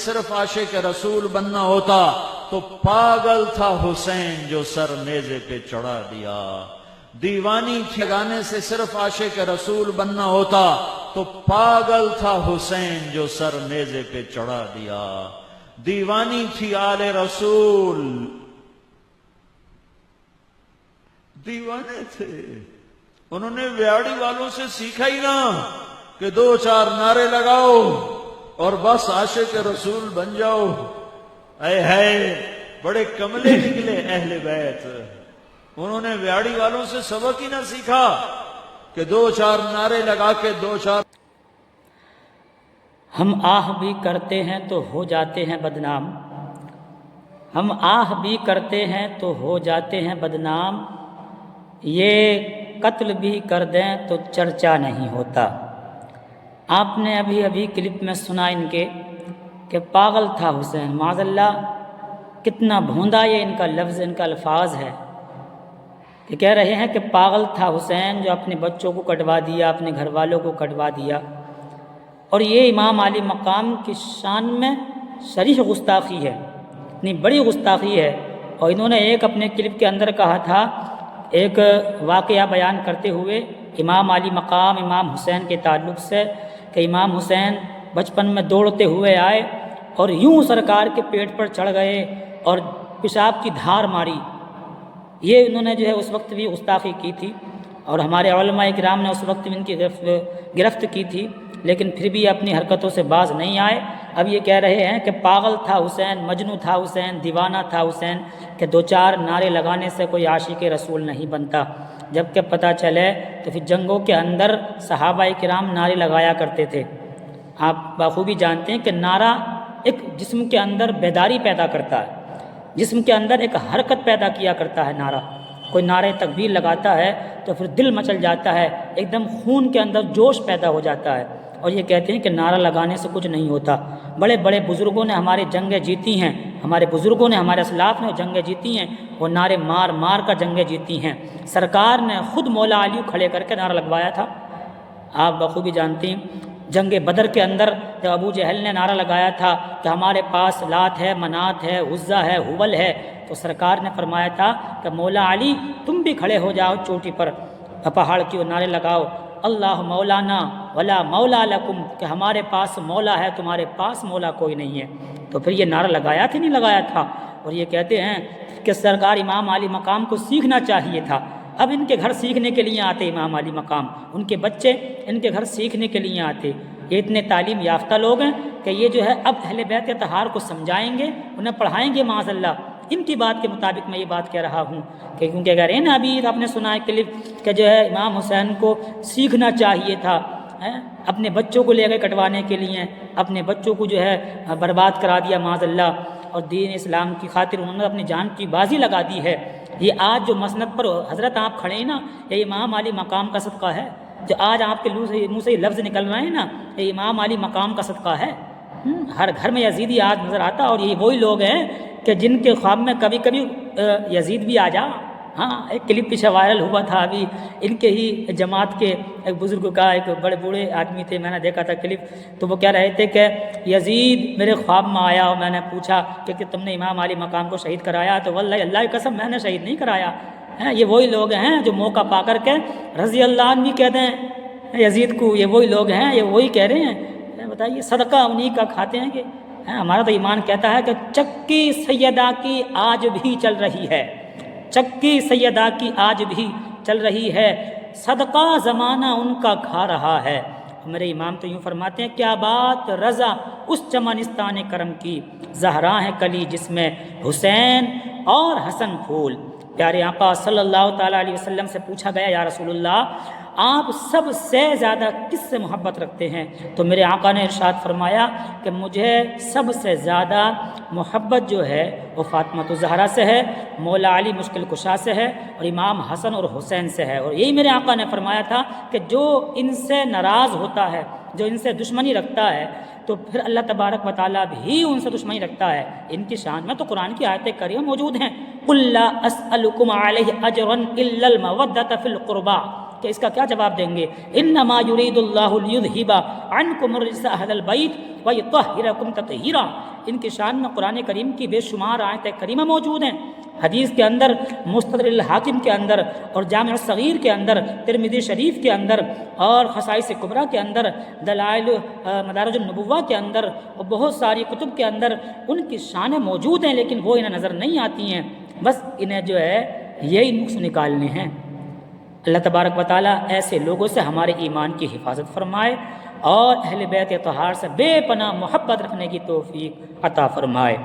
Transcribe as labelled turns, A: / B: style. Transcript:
A: صرف عاشق رسول بننا ہوتا تو پاگل تھا حسین جو سر نیزے پہ چڑھا دیا۔ دیوانی تھی گانے سے صرف عاشق رسول بننا ہوتا تو پاگل تھا حسین جو سر نیزے پہ چڑھا دیا۔ دیوانی تھی آل رسول، دیوانے تھے، انہوں نے ویاڑی والوں سے سیکھا ہی نہ کہ دو چار نعرے لگاؤ اور بس عاشق رسول بن جاؤ۔ اے ہے بڑے کملے نکلے اہل بیت، انہوں نے ویاڑی والوں سے سبق ہی نہ سیکھا کہ دو چار نعرے لگا کے دو چار۔
B: ہم آہ بھی کرتے ہیں تو ہو جاتے ہیں بدنام، ہم آہ بھی کرتے ہیں تو ہو جاتے ہیں بدنام، یہ قتل بھی کر دیں تو چرچا نہیں ہوتا۔ آپ نے ابھی کلپ میں سنا ان کے کہ پاگل تھا حسین، معاذ اللہ کتنا بھوندا یہ ان کا لفظ، ان کا الفاظ ہے کہ کہہ رہے ہیں کہ پاگل تھا حسین جو اپنے بچوں کو کٹوا دیا، اپنے گھر والوں کو کٹوا دیا۔ اور یہ امام علی مقام کی شان میں شریح گستاخی ہے، اتنی بڑی گستاخی ہے۔ اور انہوں نے ایک اپنے کلپ کے اندر کہا تھا، ایک واقعہ بیان کرتے ہوئے امام علی مقام امام حسین کے تعلق سے، کہ امام حسین بچپن میں دوڑتے ہوئے آئے اور یوں سرکار کے پیٹ پر چڑھ گئے اور پیشاب کی دھار ماری۔ یہ انہوں نے جو ہے اس وقت بھی گستاخی کی تھی، اور ہمارے علماء کرام نے اس وقت بھی ان کی گرفت کی تھی، لیکن پھر بھی اپنی حرکتوں سے باز نہیں آئے۔ اب یہ کہہ رہے ہیں کہ پاگل تھا حسین، مجنوں تھا حسین، دیوانہ تھا حسین، کہ دو چار نعرے لگانے سے کوئی عاشق رسول نہیں بنتا۔ جبکہ پتہ چلے تو پھر جنگوں کے اندر صحابہ کرام نعرے لگایا کرتے تھے۔ آپ بخوبی جانتے ہیں کہ نعرہ ایک جسم کے اندر بیداری پیدا کرتا ہے، جسم کے اندر ایک حرکت پیدا کیا کرتا ہے نعرہ۔ کوئی نعرے تکبیر لگاتا ہے تو پھر دل مچل جاتا ہے، ایک دم خون کے اندر جوش پیدا ہو جاتا ہے۔ اور یہ کہتے ہیں کہ نعرہ لگانے سے کچھ نہیں ہوتا۔ بڑے بڑے بزرگوں نے ہماری جنگیں جیتی ہیں، ہمارے بزرگوں نے، ہمارے اسلاف نے جنگیں جیتی ہیں، وہ نعرے مار مار کر جنگیں جیتی ہیں۔ سرکار نے خود مولا علی کھڑے کر کے نعرہ لگوایا تھا، آپ بخوبی جانتی ہیں۔ جنگ بدر کے اندر جب ابو جہل نے نعرہ لگایا تھا کہ ہمارے پاس لات ہے، منات ہے، عزا ہے، حبل ہے، تو سرکار نے فرمایا تھا کہ مولا علی تم بھی کھڑے ہو جاؤ چوٹی پر، پہاڑ کی نعرے لگاؤ، اللہ مولانا ولا مولا لکم، کہ ہمارے پاس مولا ہے، تمہارے پاس مولا کوئی نہیں ہے۔ تو پھر یہ نعرہ لگایا تھا نہیں لگایا تھا؟ اور یہ کہتے ہیں کہ سرکار امام علی مقام کو سیکھنا چاہیے تھا۔ اب ان کے گھر سیکھنے کے لیے آتے امام علی مقام، ان کے بچے ان کے گھر سیکھنے کے لیے آتے۔ یہ اتنے تعلیم یافتہ لوگ ہیں کہ یہ جو ہے اب اہل بیت اطہار کو سمجھائیں گے، انہیں پڑھائیں گے معاذ اللہ۔ ان کی بات کے مطابق میں یہ بات کہہ رہا ہوں کہ کیونکہ اگر نا ابھی آپ نے سنا ہے کلپ کہ جو ہے امام حسین کو سیکھنا چاہیے تھا، اپنے بچوں کو لے گئے کٹوانے کے لیے، اپنے بچوں کو جو ہے برباد کرا دیا معاذ اللہ، اور دین اسلام کی خاطر انہوں نے اپنی جان کی بازی لگا دی ہے۔ یہ آج جو مسند پر حضرت آپ کھڑے ہیں نا، یہ امام علی مقام کا صدقہ ہے۔ جو آج آپ کے منہ سے یہ لفظ نکل رہے ہیں نا، یہ امام علی مقام کا صدقہ ہے۔ ہر گھر میں یزیدی آج نظر آتا، اور یہ وہی لوگ ہیں کہ جن کے خواب میں کبھی کبھی یزید بھی آ جا۔ ہاں، ایک کلپ پیچھے وائرل ہوا تھا ابھی، ان کے ہی جماعت کے ایک بزرگ کا، ایک بڑے بوڑھے آدمی تھے، میں نے دیکھا تھا کلپ، تو وہ کہہ رہے تھے کہ یزید میرے خواب میں آیا اور میں نے پوچھا کہ تم نے امام علی مقام کو شہید کرایا؟ تو واللہ اللہ کی قسم میں نے شہید نہیں کرایا۔ یہ وہی لوگ ہیں جو موقع پا کر کے رضی اللہ عنہ بھی کہتے ہیں یزید کو، یہ وہی لوگ ہیں، یہ وہی کہہ رہے ہیں۔ بتائیے صدقہ انہی کا کھاتے ہیں کہ ہمارا تو ایمان کہتا ہے کہ چکی سیدہ کی آج بھی چل رہی ہے، چکی سیدہ کی آج بھی چل رہی ہے، صدقہ زمانہ ان کا کھا رہا ہے۔ میرے امام تو یوں فرماتے ہیں، کیا بات رضا اس چمنستان کرم کی، زہراں ہے کلی جس میں حسین اور حسن پھول۔ پیارے آقا صلی اللہ تعالیٰ علیہ وسلم سے پوچھا گیا، یا رسول اللہ آپ سب سے زیادہ کس سے محبت رکھتے ہیں؟ تو میرے آقا نے ارشاد فرمایا کہ مجھے سب سے زیادہ محبت جو ہے وہ فاطمہ الزہرا سے ہے، مولا علی مشکل کشا سے ہے، اور امام حسن اور حسین سے ہے۔ اور یہی میرے آقا نے فرمایا تھا کہ جو ان سے ناراض ہوتا ہے، جو ان سے دشمنی رکھتا ہے، تو پھر اللہ تبارک و تعالیٰ بھی ان سے دشمنی رکھتا ہے۔ ان کی شان میں تو قرآن کی آیتیں کریمہ موجود ہیں، قُلْ لَا أَسْأَلُكُمْ عَلَيْهِ أَجْرًا إِلَّا الْمَوَدَّةَ فِي الْقُرْبَى، کہ اس کا کیا جواب دیں گے؟ انما یرید اللہ لیذھب عنکم الرجس اہل البیت ویطہرکم تطہیرا۔ ان کی شان میں قرآن کریم کی بے شمار آیتیں کریمہ موجود ہیں، حدیث کے اندر، مستدرک الحاکم کے اندر، اور جامع الصغیر کے اندر، ترمذی شریف کے اندر، اور خصائص کبریٰ کے اندر، دلائل مدارج النبوہ کے اندر، اور بہت ساری کتب کے اندر ان کی شانیں موجود ہیں، لیکن وہ انہیں نظر نہیں آتی ہیں۔ بس انہیں جو ہے یہی نقص نکالنے ہیں۔ اللہ تبارک و تعالیٰ ایسے لوگوں سے ہمارے ایمان کی حفاظت فرمائے اور اہل بیت طہار سے بے پناہ محبت رکھنے کی توفیق عطا فرمائے۔